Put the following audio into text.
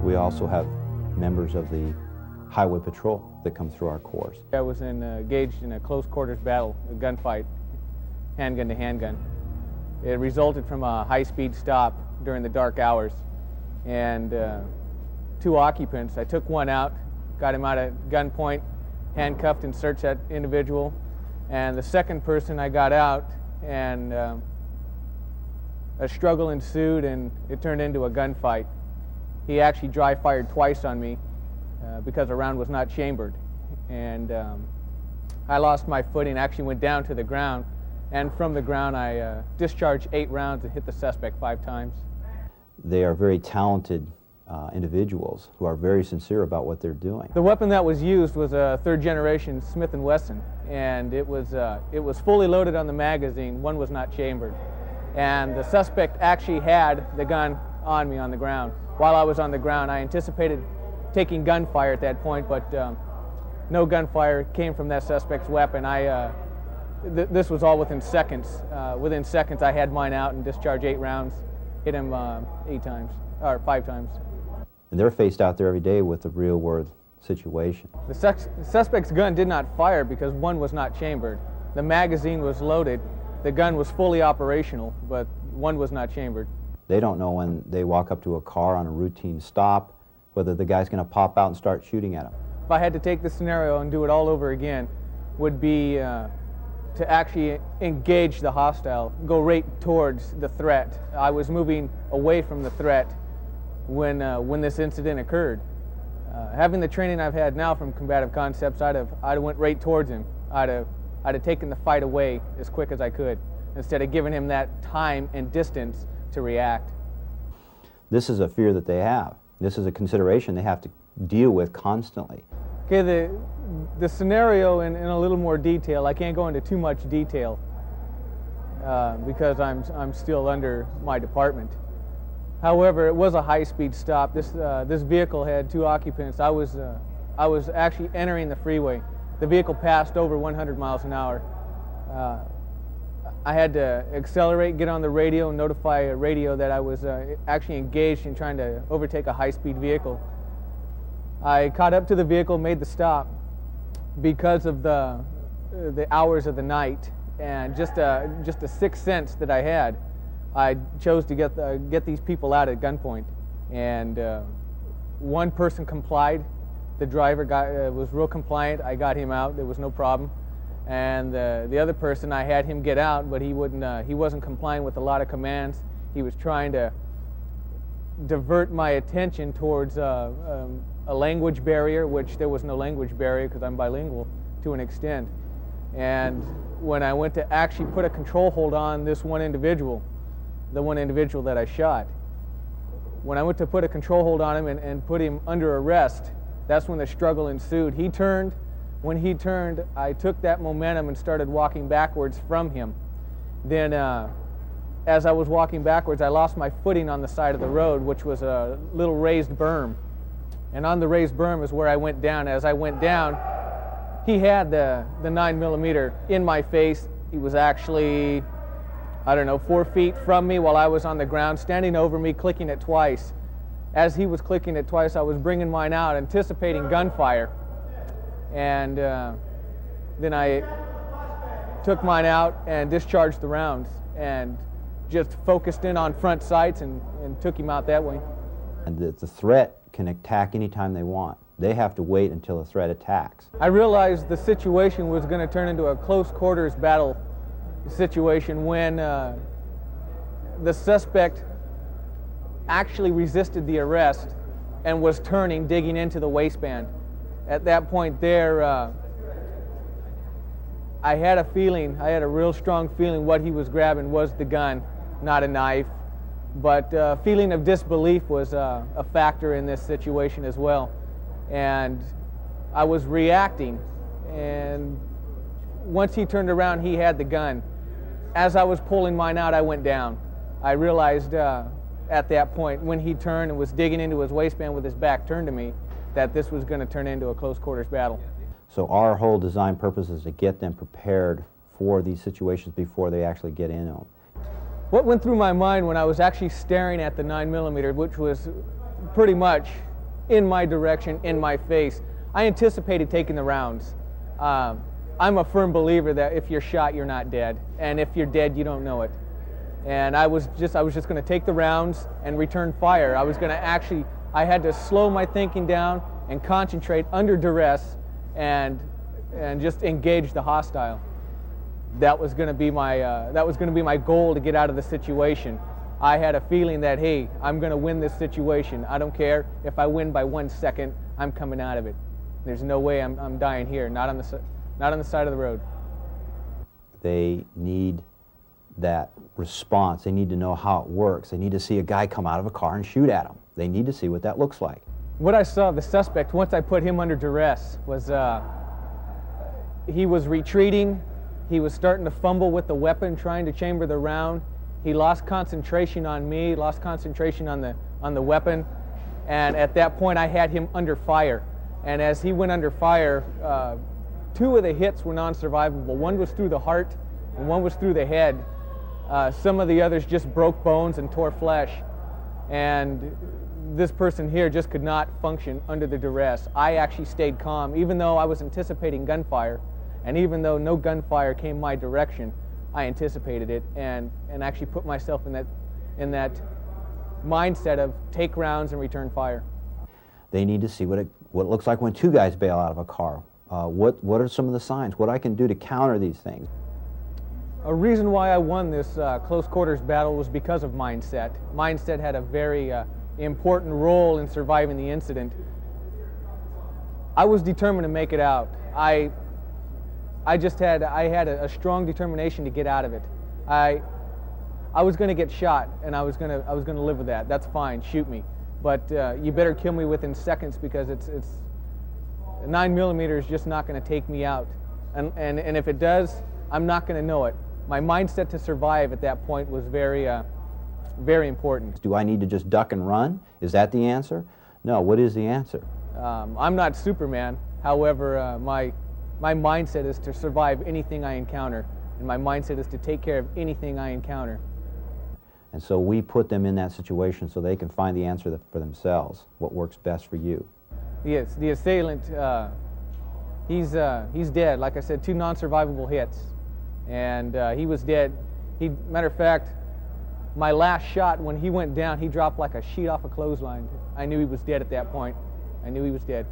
We also have members of the highway patrol that come through our course. I was engaged in a close quarters battle, a gunfight, handgun to handgun. It resulted from a high-speed stop during the dark hours, and two occupants. I took one out, got him out at gunpoint, handcuffed and searched that individual, and the second person I got out, and a struggle ensued and it turned into a gunfight. He actually dry fired twice on me because a round was not chambered, and I lost my footing, actually went down to the ground, and from the ground I discharged 8 rounds and hit the suspect 5 times. They are very talented individuals who are very sincere about what they're doing. The weapon that was used was a 3rd generation Smith & Wesson, and it was fully loaded on the magazine. One was not chambered, and the suspect actually had the gun on me on the ground. While I was on the ground, I anticipated taking gunfire at that point, but no gunfire came from that suspect's weapon. This was all within seconds. Within seconds, I had mine out and discharged 8 rounds, hit him 8 times, or 5 times. And they're faced out there every day with the real-world situation. The suspect's gun did not fire because one was not chambered. The magazine was loaded. The gun was fully operational, but one was not chambered. They don't know when they walk up to a car on a routine stop whether the guy's going to pop out and start shooting at them. If I had to take this scenario and do it all over again, would be to actually engage the hostile, go right towards the threat. I was moving away from the threat when this incident occurred. Having the training I've had now from combative concepts, I'd have went right towards him. I'd have taken the fight away as quick as I could, instead of giving him that time and distance to react. This is a fear that they have. This is a consideration they have to deal with constantly. Okay, the scenario in a little more detail. I can't go into too much detail because I'm still under my department. However, it was a high-speed stop. This vehicle had 2 occupants. I was actually entering the freeway. The vehicle passed over 100 miles an hour. I had to accelerate, get on the radio, and notify a radio that I was actually engaged in trying to overtake a high-speed vehicle. I caught up to the vehicle, made the stop because of the hours of the night, and just a sixth sense that I had. I chose to get these people out at gunpoint, and one person complied. The driver was real compliant. I got him out. There was no problem. And the other person, I had him get out, but he wouldn't. He wasn't complying with a lot of commands. He was trying to divert my attention towards a language barrier, which there was no language barrier because I'm bilingual to an extent. And when I went to actually put a control hold on this one individual, the one individual that I shot, when I went to put a control hold on him and put him under arrest, that's when the struggle ensued. He turned. When he turned, I took that momentum and started walking backwards from him. Then as I was walking backwards, I lost my footing on the side of the road, which was a little raised berm. And on the raised berm is where I went down. As I went down, he had the 9mm in my face. He was actually, I don't know, 4 feet from me while I was on the ground, standing over me, clicking it twice. As he was clicking it twice, I was bringing mine out, anticipating gunfire. And then I took mine out and discharged the rounds and just focused in on front sights and took him out that way. And the threat can attack anytime they want. They have to wait until the threat attacks. I realized the situation was going to turn into a close quarters battle situation when the suspect actually resisted the arrest and was turning, digging into the waistband. At that point there, I had a real strong feeling what he was grabbing was the gun, not a knife. But feeling of disbelief was a factor in this situation as well. And I was reacting, and once he turned around, he had the gun. As I was pulling mine out, I went down. I realized at that point, when he turned and was digging into his waistband with his back turned to me, that this was going to turn into a close quarters battle. So our whole design purpose is to get them prepared for these situations before they actually get in them. What went through my mind when I was actually staring at the 9mm, which was pretty much in my direction, in my face. I anticipated taking the rounds. I'm a firm believer that if you're shot, you're not dead, and if you're dead, you don't know it. And I was just going to take the rounds and return fire. I had to slow my thinking down and concentrate under duress and just engage the hostile. That was going to be my goal to get out of the situation. I had a feeling that, hey, I'm going to win this situation. I don't care if I win by 1 second. I'm coming out of it. There's no way I'm dying here. Not on the side of the road. They need that response. They need to know how it works. They need to see a guy come out of a car and shoot at them. They need to see what that looks like. What I saw of the suspect once I put him under duress was he was retreating. He was starting to fumble with the weapon, trying to chamber the round. He lost concentration on me, lost concentration on the weapon, and at that point I had him under fire. And as he went under fire, 2 of the hits were non-survivable. One was through the heart and one was through the head. Some of the others just broke bones and tore flesh. And this person here just could not function under the duress. I actually stayed calm, even though I was anticipating gunfire, and even though no gunfire came my direction, I anticipated it and actually put myself in that mindset of take rounds and return fire. They need to see what it looks like when 2 guys bail out of a car. What are some of the signs? What I can do to counter these things? A reason why I won this close quarters battle was because of mindset. Mindset had a very important role in surviving the incident. I was determined to make it out. I had a strong determination to get out of it. I was going to get shot, and I was going to live with that. That's fine, shoot me, but you better kill me within seconds, because it's 9mm is just not going to take me out, and if it does, I'm not going to know it. My mindset to survive at that point was very important. Do I need to just duck and run? Is that the answer? No. What is the answer? I'm not Superman. However, my mindset is to survive anything I encounter, and my mindset is to take care of anything I encounter. And so we put them in that situation so they can find the answer for themselves, what works best for you. Yes, the assailant, he's dead. Like I said, 2 non-survivable hits, and he was dead. Matter of fact, my last shot, when he went down, he dropped like a sheet off a clothesline. I knew he was dead at that point. I knew he was dead.